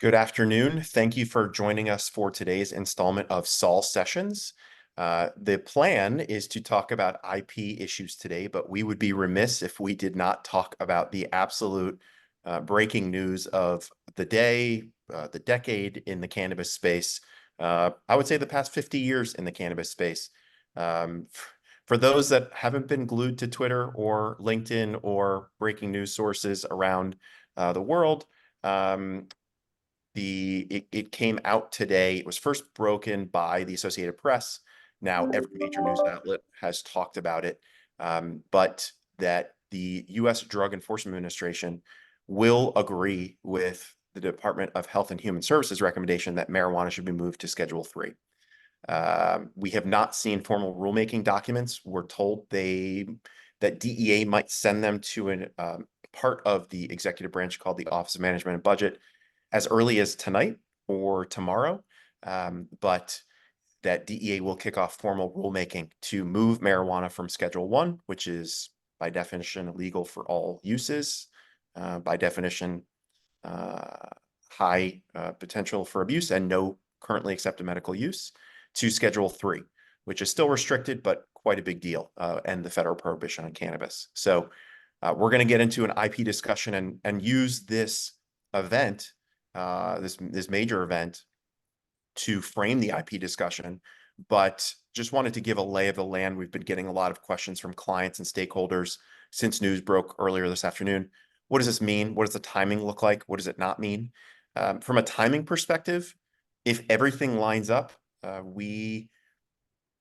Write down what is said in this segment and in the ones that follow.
Good afternoon. Thank you for joining us for today's installment of Saul Sessions. The plan is to talk about IP issues today, but we would be remiss if we did not talk about the absolute breaking news of the day, the decade in the cannabis space. I would say the past 50 years in the cannabis space. Um, for those that haven't been glued to Twitter or LinkedIn or breaking news sources around the world, um, it came out today. It was first broken by the Associated Press. Now every major news outlet has talked about it, but that the U.S. Drug Enforcement Administration will agree with the Department of Health and Human Services recommendation that marijuana should be moved to Schedule 3. We have not seen formal rulemaking documents. We're told that DEA might send them to a part of the executive branch called the Office of Management and Budget as early as tonight or tomorrow, but that DEA will kick off formal rulemaking to move marijuana from Schedule 1, which is by definition illegal for all uses, by definition high potential for abuse and no currently accepted medical use, to Schedule 3, which is still restricted, but quite a big deal, and the federal prohibition on cannabis. So we're going to get into an IP discussion and use this event, this major event, to frame the IP discussion, but just wanted to give a lay of the land. We've been getting a lot of questions from clients and stakeholders since news broke earlier this afternoon. What does this mean? What does the timing look like? What does it not mean? From a timing perspective, if everything lines up, we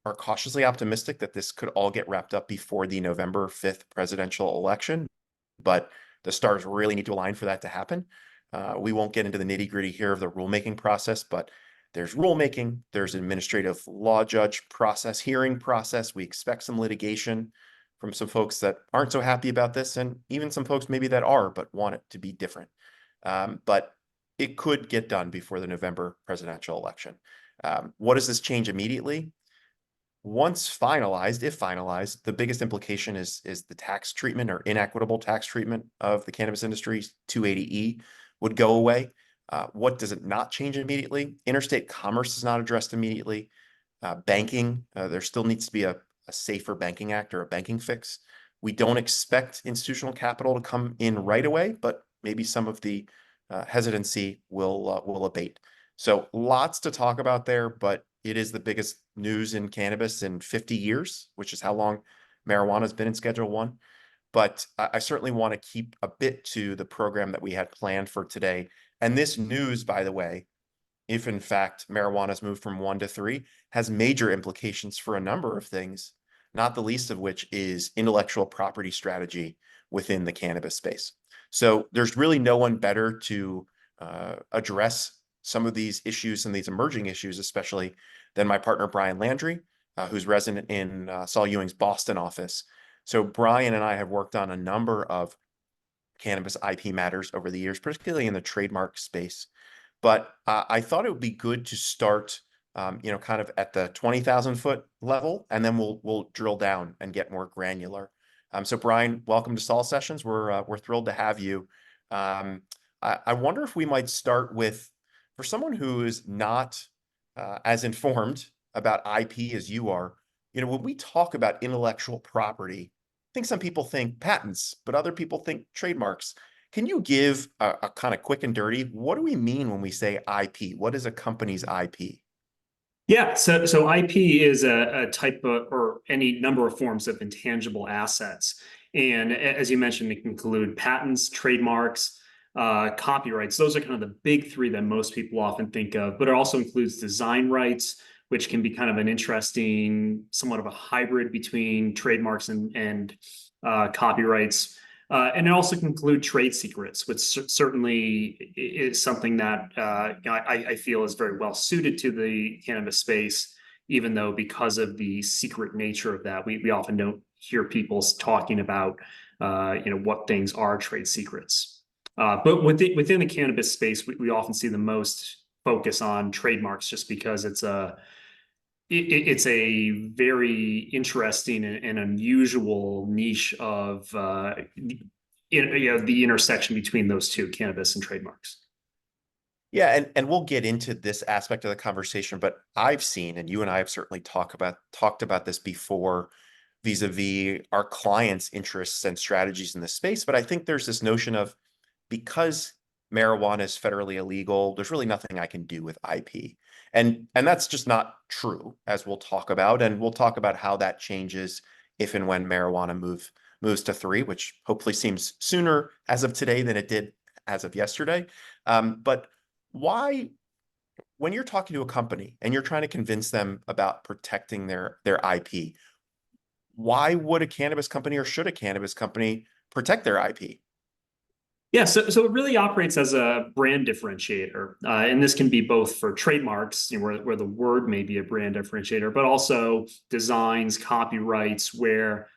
are cautiously optimistic that this could all get wrapped up before the November 5th presidential election, but the stars really need to align for that to happen. We won't get into the nitty-gritty here of the rulemaking process, but there's rulemaking, there's administrative law judge process, hearing process. We expect some litigation from some folks that aren't so happy about this, and even some folks maybe that are, but want it to be different. But it could get done before the November presidential election. What does this change immediately? Once finalized, if finalized, the biggest implication is the tax treatment or inequitable tax treatment of the cannabis industry. 280E would go away. What does it not change immediately? Interstate commerce is not addressed immediately. Banking, there still needs to be a safer banking act or a banking fix. We don't expect institutional capital to come in right away, but maybe some of the hesitancy will abate. So lots to talk about there, but it is the biggest news in cannabis in 50 years, which is how long marijuana has been in Schedule 1. But I certainly want to keep a bit to the program that we had planned for today. And this news, by the way, if in fact marijuana has moved from 1 to 3, has major implications for a number of things, not the least of which is intellectual property strategy within the cannabis space. So there's really no one better to address some of these issues and these emerging issues, especially than my partner, Brian Landry, who's resident in Saul Ewing's Boston office. So Brian and I have worked on a number of cannabis IP matters over the years, particularly in the trademark space. But I thought it would be good to start, kind of at the 20,000 foot level, and then we'll drill down and get more granular. So Brian, welcome to Saul Sessions. We're thrilled to have you. I wonder if we might start with, for someone who is not as informed about IP as you are, when we talk about intellectual property, I think some people think patents, but other people think trademarks. Can you give a kind of quick and dirty, what do we mean when we say IP? What is a company's IP? Yeah, so IP is a type of, or any number of forms of intangible assets. And as you mentioned, it can include patents, trademarks, copyrights. Those are kind of the big three that most people often think of, but it also includes design rights, which can be kind of an interesting, somewhat of a hybrid between trademarks and copyrights. And it also can include trade secrets, which certainly is something that I feel is very well suited to the cannabis space, even though because of the secret nature of that, we often don't hear people talking about what things are trade secrets. But within the cannabis space, we often see the most focus on trademarks just because it's a very interesting and unusual niche of the intersection between those two, cannabis and trademarks. Yeah, and we'll get into this aspect of the conversation, but I've seen, and you and I have certainly talked about this before, vis-a-vis our clients' interests and strategies in this space. But I think there's this notion of, because marijuana is federally illegal, there's really nothing I can do with IP. And that's just not true, as we'll talk about. And we'll talk about how that changes if and when marijuana moves to 3, which hopefully seems sooner as of today than it did as of yesterday. But why, when you're talking to a company and you're trying to convince them about protecting their IP, why would a cannabis company, or should a cannabis company, protect their IP? Yeah, so it really operates as a brand differentiator, and this can be both for trademarks, where the word may be a brand differentiator, but also designs, copyrights, where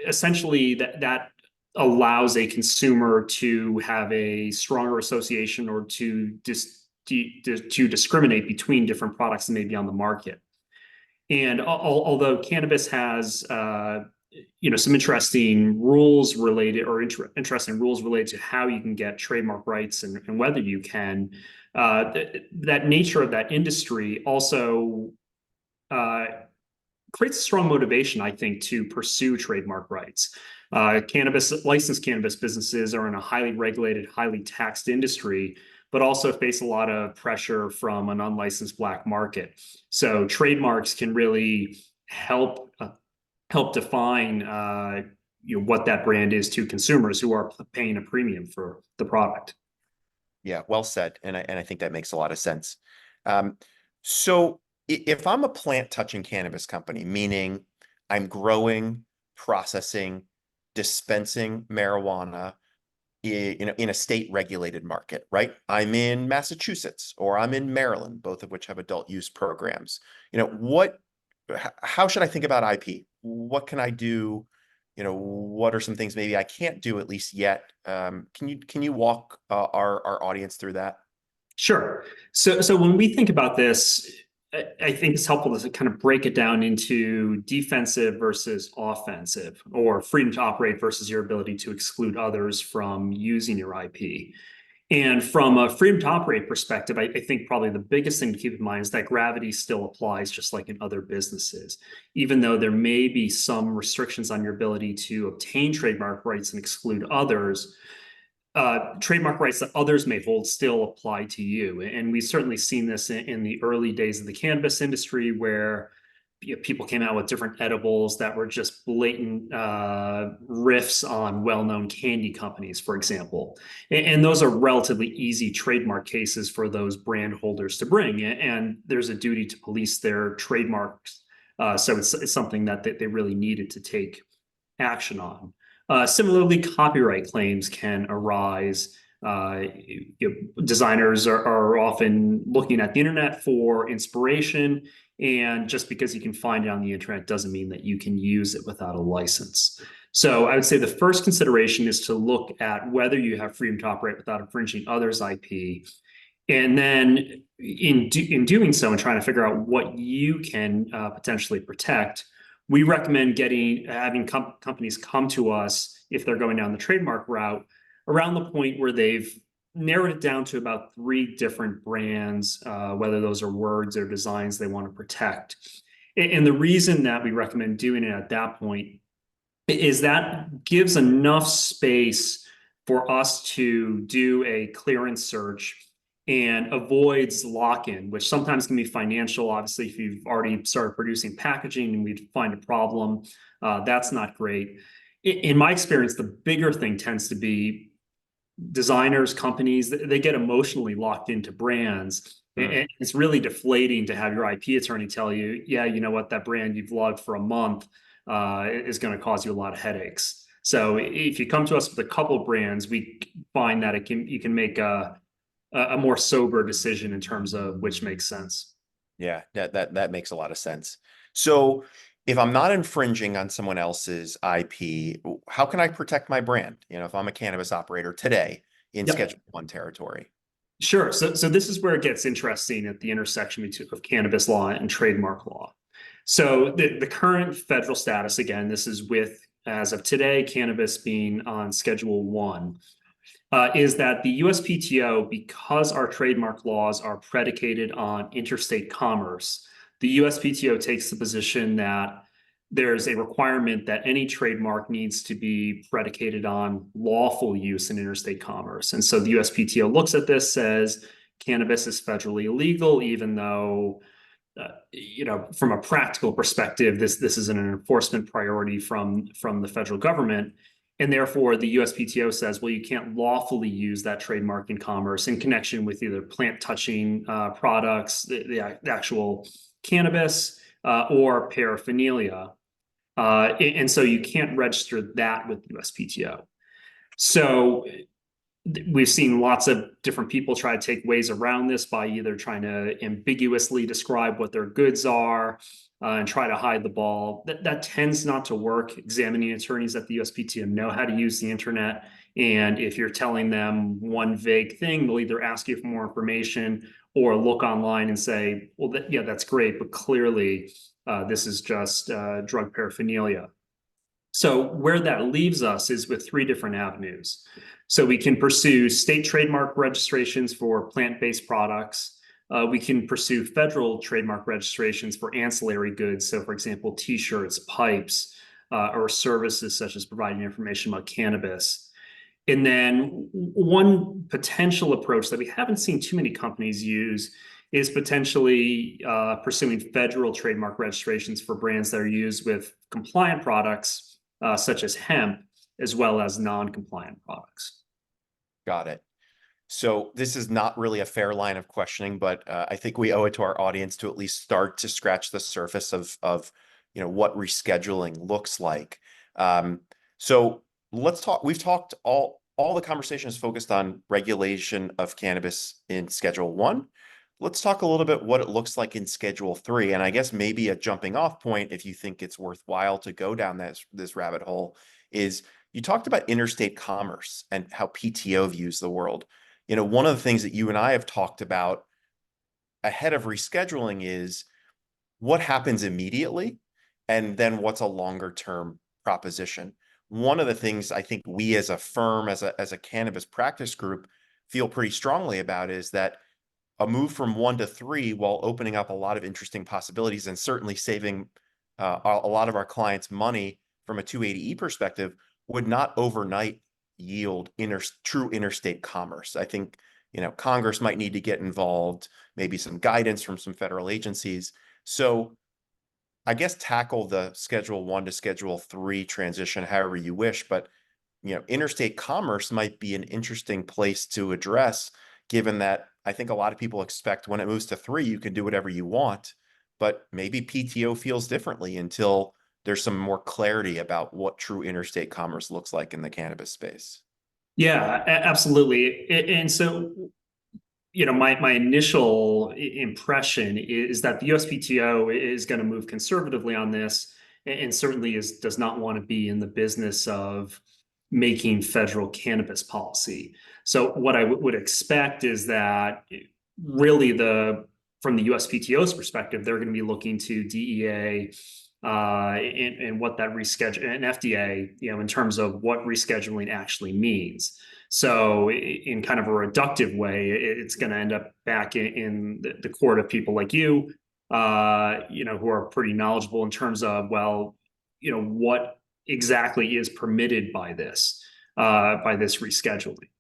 essentially that allows a consumer to have a stronger association, or to discriminate between different products that may be on the market. And although cannabis has some interesting rules related, or interesting rules related to how you can get trademark rights, and whether you can, that nature of that industry also uh, creates a strong motivation, I think, to pursue trademark rights. Licensed cannabis businesses are in a highly regulated, highly taxed industry, but also face a lot of pressure from an unlicensed black market. So trademarks can really help define what that brand is to consumers who are paying a premium for the product. Yeah, well said. And I think that makes a lot of sense. Um, so if I'm a plant touching cannabis company, meaning I'm growing, processing, dispensing marijuana in a state regulated market, right? I'm in Massachusetts or I'm in Maryland, both of which have adult use programs. How should I think about IP? What can I do? What are some things maybe I can't do, at least yet? Can you walk our audience through that? Sure. So when we think about this, I think it's helpful to kind of break it down into defensive versus offensive, or freedom to operate versus your ability to exclude others from using your IP. And from a freedom to operate perspective, I think probably the biggest thing to keep in mind is that gravity still applies, just like in other businesses. Even though there may be some restrictions on your ability to obtain trademark rights and exclude others, trademark rights that others may hold still apply to you. And we've certainly seen this in the early days of the cannabis industry, where people came out with different edibles that were just blatant riffs on well-known candy companies, for example. And those are relatively easy trademark cases for those brand holders to bring. And there's a duty to police their trademarks. So it's something that they really needed to take action on. Similarly, copyright claims can arise. Designers are often looking at the internet for inspiration, and just because you can find it on the internet doesn't mean that you can use it without a license. So I would say the first consideration is to look at whether you have freedom to operate without infringing others' IP. And then in doing so, and trying to figure out what you can potentially protect, we recommend having companies come to us if they're going down the trademark route around the point where they've narrowed it down to about 3 different brands, whether those are words or designs they want to protect. And the reason that we recommend doing it at that point is that gives enough space for us to do a clearance search, and avoids lock-in, which sometimes can be financial. Obviously, if you've already started producing packaging and we find a problem, that's not great. In my experience, the bigger thing tends to be designers, companies, they get emotionally locked into brands. Hmm. And it's really deflating to have your IP attorney tell you, yeah, you know what, that brand you've loved for a month is going to cause you a lot of headaches. So if you come to us with a couple of brands, we find that you can make a more sober decision in terms of which makes sense. Yeah, that makes a lot of sense. So if I'm not infringing on someone else's IP, how can I protect my brand? If I'm a cannabis operator today in Yep. Schedule 1 territory. Sure. So this is where it gets interesting at the intersection of cannabis law and trademark law. So the current federal status, again, this is with, as of today, cannabis being on Schedule 1. is that the USPTO, because our trademark laws are predicated on interstate commerce, the USPTO takes the position that there's a requirement that any trademark needs to be predicated on lawful use in interstate commerce. And so the USPTO looks at this, says cannabis is federally illegal, even though from a practical perspective, this is an enforcement priority from the federal government. And therefore, the USPTO says, well, you can't lawfully use that trademark in commerce in connection with either plant touching products, the actual cannabis, or paraphernalia. And so you can't register that with the USPTO. So we've seen lots of different people try to take ways around this by either trying to ambiguously describe what their goods are and try to hide the ball. That tends not to work. Examining attorneys at the USPTO know how to use the internet. And if you're telling them one vague thing, they'll either ask you for more information or look online and say, well, yeah, that's great, but clearly this is just drug paraphernalia. So where that leaves us is with three different avenues. So we can pursue state trademark registrations for plant-based products. We can pursue federal trademark registrations for ancillary goods. So for example, t-shirts, pipes, or services such as providing information about cannabis. And then one potential approach that we haven't seen too many companies use is potentially pursuing federal trademark registrations for brands that are used with compliant products, such as hemp, as well as non-compliant products. Got it. So this is not really a fair line of questioning, but I think we owe it to our audience to at least start to scratch the surface of what rescheduling looks like. So let's talk. We've talked all the conversation is focused on regulation of cannabis in Schedule 1. Let's talk a little bit what it looks like in Schedule 3. And I guess maybe a jumping off point, if you think it's worthwhile to go down this rabbit hole, is you talked about interstate commerce and how PTO views the world. One of the things that you and I have talked about ahead of rescheduling is what happens immediately and then what's a longer term proposition. One of the things I think we as a firm, as a cannabis practice group, feel pretty strongly about is that a move from 1 to 3, while opening up a lot of interesting possibilities and certainly saving a lot of our clients money from a 280E perspective, would not overnight yield true interstate commerce. I think Congress might need to get involved, maybe some guidance from some federal agencies. So I guess tackle the Schedule 1 to Schedule 3 transition however you wish, but interstate commerce might be an interesting place to address, given that I think a lot of people expect when it moves to 3, you can do whatever you want, but maybe PTO feels differently until there's some more clarity about what true interstate commerce looks like in the cannabis space. Yeah, absolutely. And so, my initial impression is that the USPTO is going to move conservatively on this, and certainly does not want to be in the business of making federal cannabis policy. So what I would expect is that really from the USPTO's perspective, they're going to be looking to DEA and what that reschedule and FDA, in terms of what rescheduling actually means. So in kind of a reductive way, it's going to end up back in the court of people like you, who are pretty knowledgeable in terms of, well, what exactly is permitted by this rescheduling.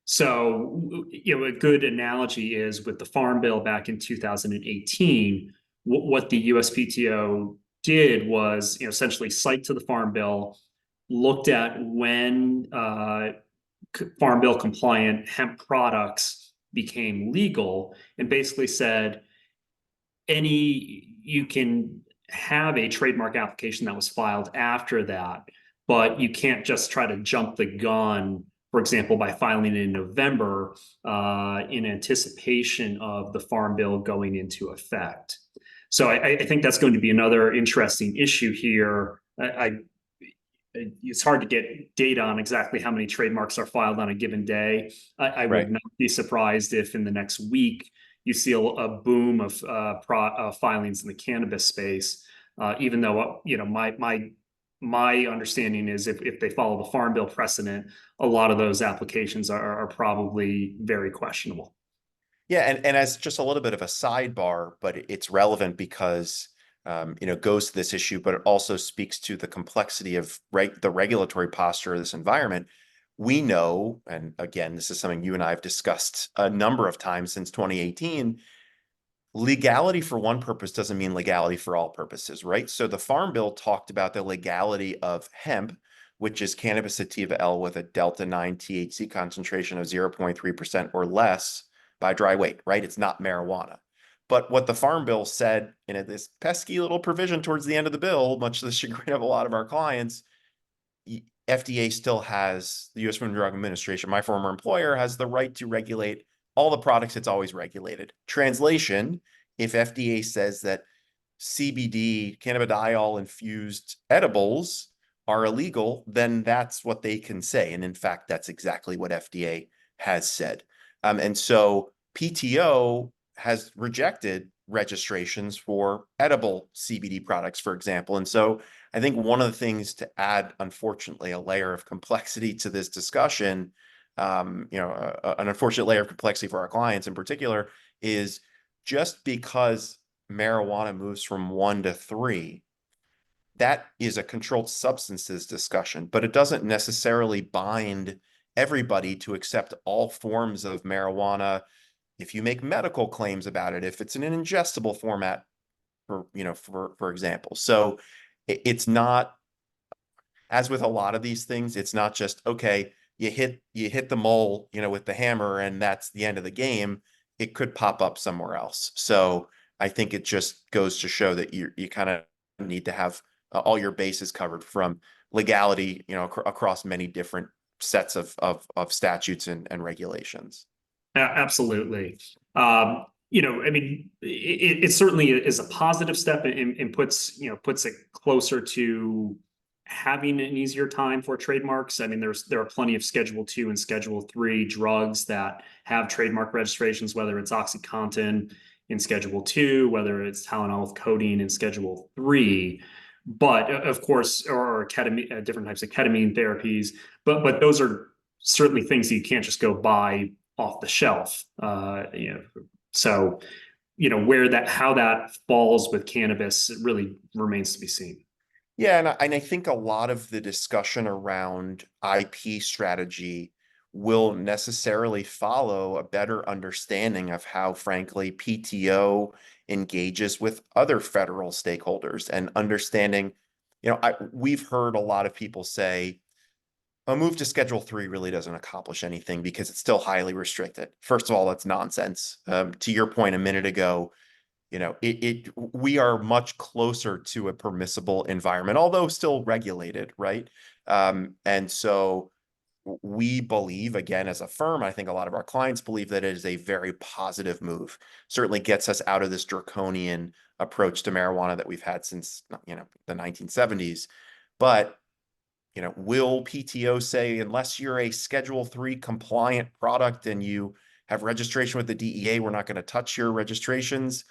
So, a good analogy is with the Farm Bill back in 2018, what the USPTO did was, essentially cite to the Farm Bill, looked at when Farm Bill compliant hemp products became legal, and basically said, you can have a trademark application that was filed after that, but you can't just try to jump the gun, for example, by filing it in November in anticipation of the Farm Bill going into effect. So I think that's going to be another interesting issue here. It's hard to get data on exactly how many trademarks are filed on a given day. I would not be surprised if in the next week you see a boom of filings in the cannabis space, even though my my understanding is if they follow the Farm Bill precedent, a lot of those applications are probably very questionable. Yeah, and as just a little bit of a sidebar, but it's relevant because it goes to this issue, but it also speaks to the complexity of the regulatory posture of this environment. We know, and again, this is something you and I have discussed a number of times since 2018. Legality for one purpose doesn't mean legality for all purposes, right? So the Farm Bill talked about the legality of hemp, which is cannabis sativa L with a delta 9 THC concentration of 0.3% or less by dry weight, right? It's not marijuana. But what the Farm Bill said in this pesky little provision towards the end of the bill, much to the chagrin of a lot of our clients, FDA still has, the US Food and Drug Administration, my former employer, has the right to regulate all the products it's always regulated. Translation, if FDA says that CBD, cannabidiol infused edibles are illegal, then that's what they can say. And in fact, that's exactly what FDA has said. And so PTO has rejected registrations for edible CBD products, for example. And so I think one of the things to add, unfortunately, a layer of complexity to this discussion, an unfortunate layer of complexity for our clients in particular, is just because marijuana moves from 1 to 3, that is a controlled substances discussion, but it doesn't necessarily bind everybody to accept all forms of marijuana if you make medical claims about it, if it's in an ingestible format, for example. So it's not, as with a lot of these things, it's not just, okay, you hit the mole, with the hammer and that's the end of the game. It could pop up somewhere else. So I think it just goes to show that you kind of need to have all your bases covered from legality, across many different sets of statutes and regulations. Absolutely. I mean, it certainly is a positive step and puts it closer to having an easier time for trademarks. I mean, there are plenty of Schedule 2 and Schedule 3 drugs that have trademark registrations, whether it's OxyContin in Schedule 2, whether it's Tylenol with codeine in Schedule 3. But of course, or ketamine, different types of ketamine therapies. But those are certainly things that you can't just go buy off the shelf. So how that falls with cannabis really remains to be seen. Yeah, and I think a lot of the discussion around IP strategy will necessarily follow a better understanding of how, frankly, PTO engages with other federal stakeholders and understanding, we've heard a lot of people say a move to Schedule 3 really doesn't accomplish anything because it's still highly restricted. First of all, that's nonsense. To your point a minute ago, we are much closer to a permissible environment, although still regulated, right? And so we believe, again, as a firm, I think a lot of our clients believe that it is a very positive move. Certainly gets us out of this draconian approach to marijuana that we've had since, the 1970s. But, will PTO say, unless you're a Schedule 3 compliant product and you have registration with the DEA, we're not going to touch your registrations?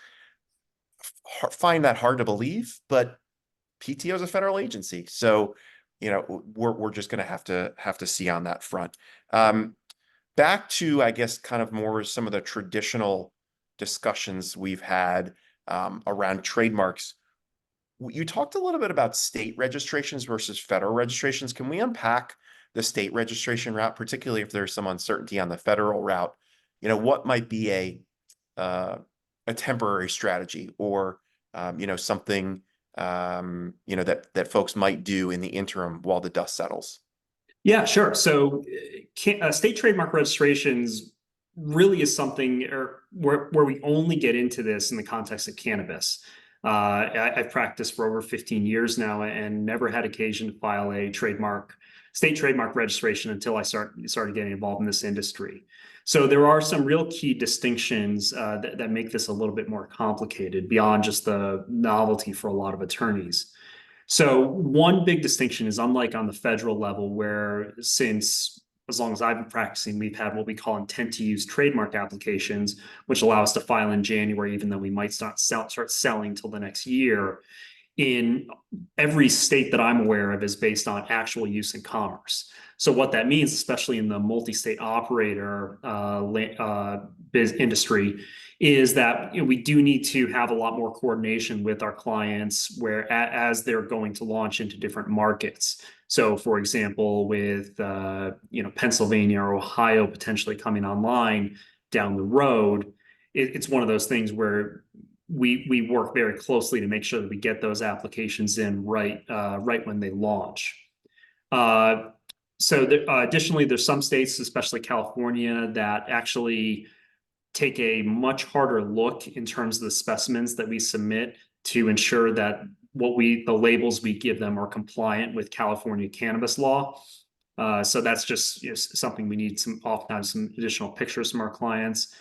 Find that hard to believe, but PTO is a federal agency, so we're just going to have to see on that front. Back to, I guess, kind of more some of the traditional discussions we've had around trademarks. You talked a little bit about state registrations versus federal registrations. Can we unpack the state registration route, particularly if there's some uncertainty on the federal route? What might be a temporary strategy or something that folks might do in the interim while the dust settles? Yeah, sure. So, state trademark registrations really is something where we only get into this in the context of cannabis. I've practiced for over 15 years now and never had occasion to file a state trademark registration until I started getting involved in this industry. So there are some real key distinctions that make this a little bit more complicated beyond just the novelty for a lot of attorneys. So one big distinction is, unlike on the federal level, where since as long as I've been practicing, we've had what we call intent to use trademark applications, which allow us to file in January, even though we might start selling till the next year. in every state that I'm aware of is based on actual use in commerce. So what that means, especially in the multi-state operator biz industry, is that we do need to have a lot more coordination with our clients where as they're going to launch into different markets. So, for example, with Pennsylvania or Ohio potentially coming online down the road, it's one of those things where we work very closely to make sure that we get those applications in right when they launch. Additionally, there's some states, especially California, that actually take a much harder look in terms of the specimens that we submit to ensure that the labels we give them are compliant with California cannabis law. So that's just something we need oftentimes some additional pictures from our clients.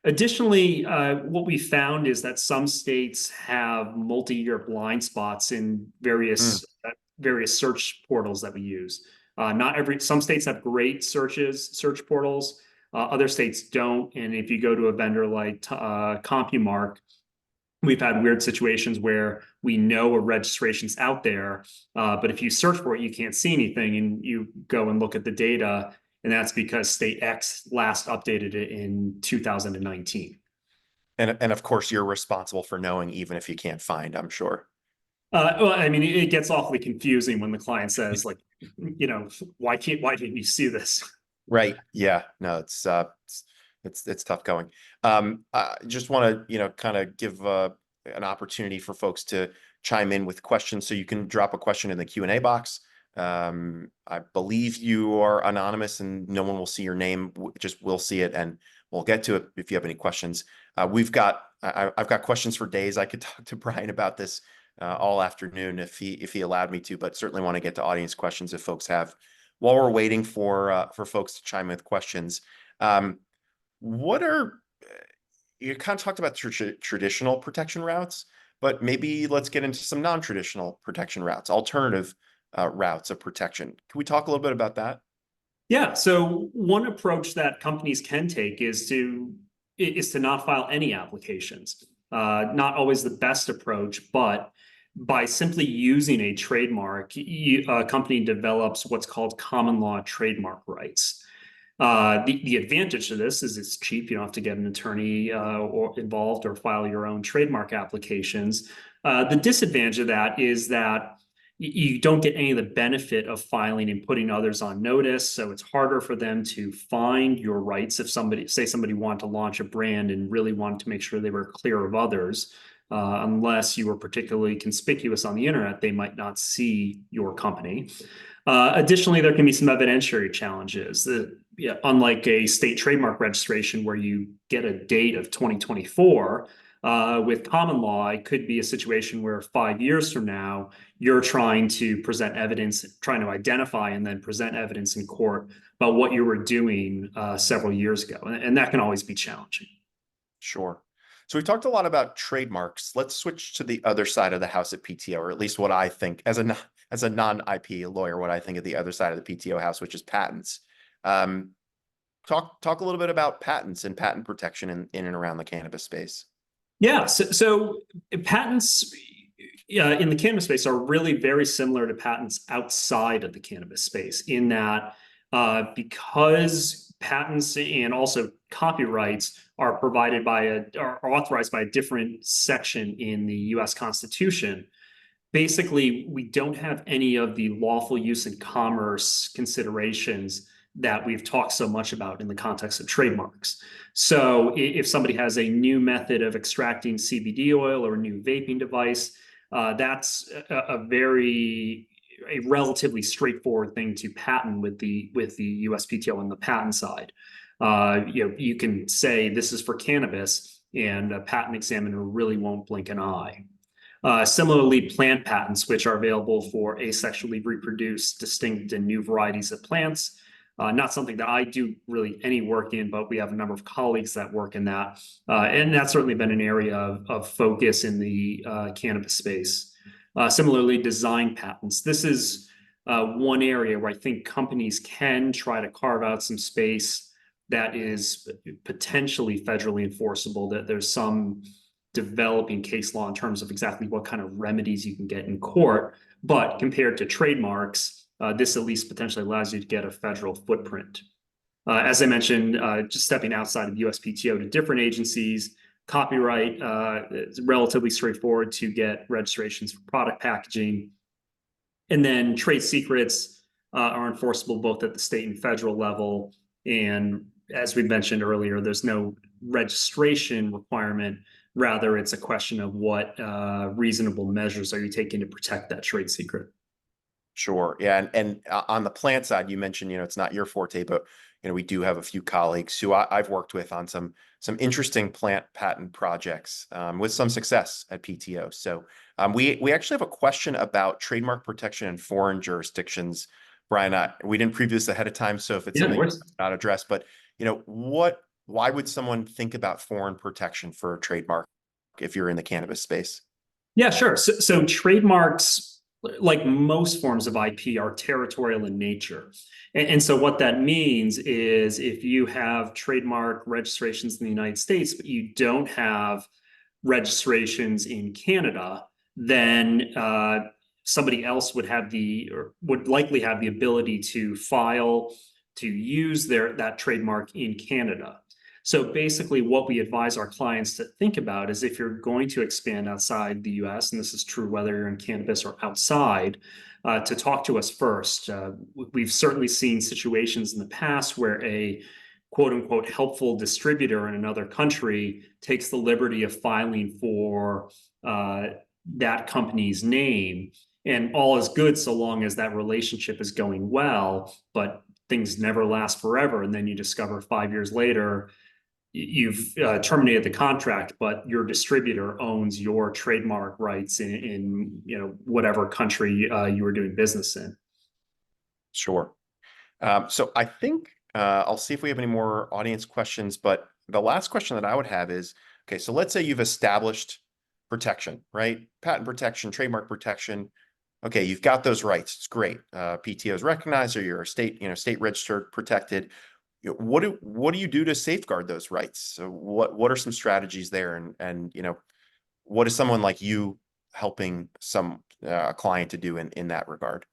Additionally, what we found is that some states have multi-year blind spots in various search portals that we use. Some states have great search portals. Other states don't. And if you go to a vendor like CompuMark, we've had weird situations where we know a registration's out there, but if you search for it, you can't see anything, and you go and look at the data, and that's because state X last updated it in 2019. And of course, you're responsible for knowing, even if you can't find, I'm sure. Well, I mean, it gets awfully confusing when the client says, like, why didn't you see this? Right. Yeah. No, it's tough going. I just want to, kind of give an opportunity for folks to chime in with questions. So you can drop a question in the Q&A box. I believe you are anonymous and no one will see your name. Just we'll see it and we'll get to it if you have any questions. I've got questions for days. I could talk to Brian about this all afternoon if he allowed me to, but certainly want to get to audience questions if folks have. While we're waiting for folks to chime in with questions, what are you kind of talked about traditional protection routes, but maybe let's get into some non-traditional protection routes, alternative routes of protection. Can we talk a little bit about that? Yeah. So one approach that companies can take is to not file any applications. Not always the best approach, but by simply using a trademark, a company develops what's called common law trademark rights. The advantage to this is it's cheap. You don't have to get an attorney involved or file your own trademark applications. The disadvantage of that is that you don't get any of the benefit of filing and putting others on notice. So it's harder for them to find your rights if somebody wanted to launch a brand and really wanted to make sure they were clear of others. Unless you were particularly conspicuous on the internet, they might not see your company. Additionally, there can be some evidentiary challenges. Unlike a state trademark registration where you get a date of 2024, with common law, it could be a situation where 5 years from now, you're trying to present evidence, trying to identify and then present evidence in court about what you were doing several years ago. And that can always be challenging. Sure. So we talked a lot about trademarks. Let's switch to the other side of the house at PTO, or at least what I think as a non-IP lawyer, what I think of the other side of the PTO house, which is patents. Talk a little bit about patents and patent protection in and around the cannabis space. Yeah, so patents in the cannabis space are really very similar to patents outside of the cannabis space in that because patents and also copyrights are authorized by a different section in the U.S. Constitution. Basically, we don't have any of the lawful use in commerce considerations that we've talked so much about in the context of trademarks. So if somebody has a new method of extracting CBD oil or a new vaping device, that's a relatively straightforward thing to patent with the USPTO on the patent side. You can say this is for cannabis, and a patent examiner really won't blink an eye. Similarly, plant patents, which are available for asexually reproduced, distinct, and new varieties of plants. Not something that I do really any work in, but we have a number of colleagues that work in that. And that's certainly been an area of focus in the cannabis space. Similarly, design patents. This is one area where I think companies can try to carve out some space that is potentially federally enforceable. That there's some developing case law in terms of exactly what kind of remedies you can get in court. But compared to trademarks, this at least potentially allows you to get a federal footprint. As I mentioned, just stepping outside of USPTO to different agencies, copyright is relatively straightforward to get registrations for product packaging. And then trade secrets are enforceable both at the state and federal level. And as we mentioned earlier, there's no registration requirement. Rather, it's a question of what reasonable measures are you taking to protect that trade secret. Sure. Yeah. And on the plant side, you mentioned, it's not your forte, but, we do have a few colleagues who I've worked with on some interesting plant patent projects with some success at PTO. So we actually have a question about trademark protection in foreign jurisdictions. Brian, we didn't preview this ahead of time, so if it's Yeah, of something course. that's not addressed, but, why would someone think about foreign protection for a trademark if you're in the cannabis space? Yeah, sure. So trademarks, like most forms of IP, are territorial in nature. And so what that means is if you have trademark registrations in the United States, but you don't have registrations in Canada, then somebody else would likely have the ability to file to use that trademark in Canada. So basically, what we advise our clients to think about is if you're going to expand outside the US, and this is true whether you're in cannabis or outside, to talk to us first. We've certainly seen situations in the past where a quote unquote helpful distributor in another country takes the liberty of filing for that company's name. And all is good so long as that relationship is going well, but things never last forever. And then you discover 5 years later, you've terminated the contract, but your distributor owns your trademark rights in whatever country you were doing business in. Sure. So I think I'll see if we have any more audience questions, but the last question that I would have is, okay, so let's say you've established protection, right? Patent protection, trademark protection. Okay, you've got those rights. It's great. PTO is recognized, or you're a state registered, protected. What do you do to safeguard those rights? So what are some strategies there, and what is someone like you helping some client to do in that regard?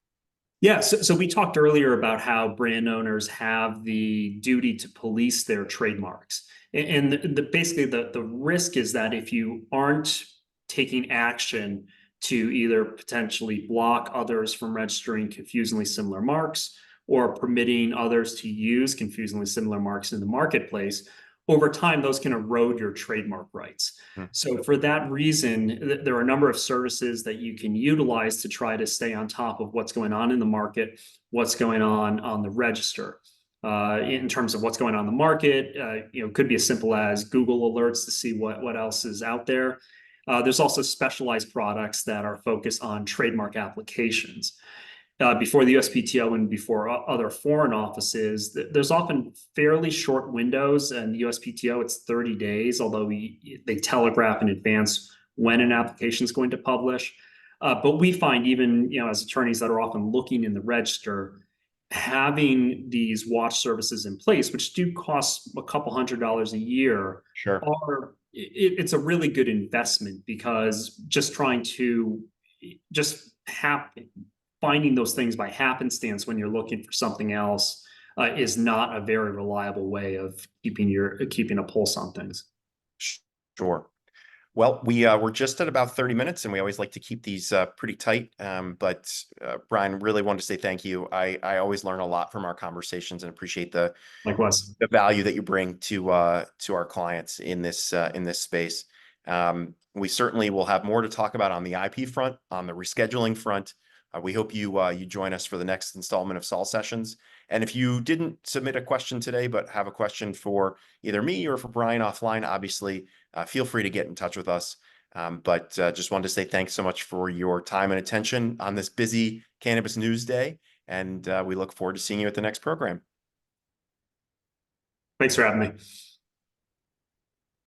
Yeah, so we talked earlier about how brand owners have the duty to police their trademarks. And basically the risk is that if you aren't taking action to either potentially block others from registering confusingly similar marks or permitting others to use confusingly similar marks in the marketplace, over time, those can erode your trademark rights. Hmm. So for that reason, there are a number of services that you can utilize to try to stay on top of what's going on in the market, what's going on the register. In terms of what's going on in the market, could be as simple as Google alerts to see what else is out there. There's also specialized products that are focused on trademark applications. Before the USPTO and before other foreign offices, there's often fairly short windows. And the USPTO, it's 30 days, although they telegraph in advance when an application is going to publish. But we find even, as attorneys that are often looking in the register, having these watch services in place, which do cost a couple $100s a year, Sure. it's a really good investment, because just trying to finding those things by happenstance when you're looking for something else is not a very reliable way of keeping a pulse on things. Sure. Well, we're just at about 30 minutes, and we always like to keep these pretty tight. But Brian, really wanted to say thank you. I always learn a lot from our conversations and appreciate Likewise. the value that you bring to our clients in this space. We certainly will have more to talk about on the IP front, on the rescheduling front. We hope you join us for the next installment of Saul Sessions. And if you didn't submit a question today, but have a question for either me or for Brian offline, obviously, feel free to get in touch with us. But just wanted to say thanks so much for your time and attention on this busy Cannabis News Day. And we look forward to seeing you at the next program. Thanks for having me.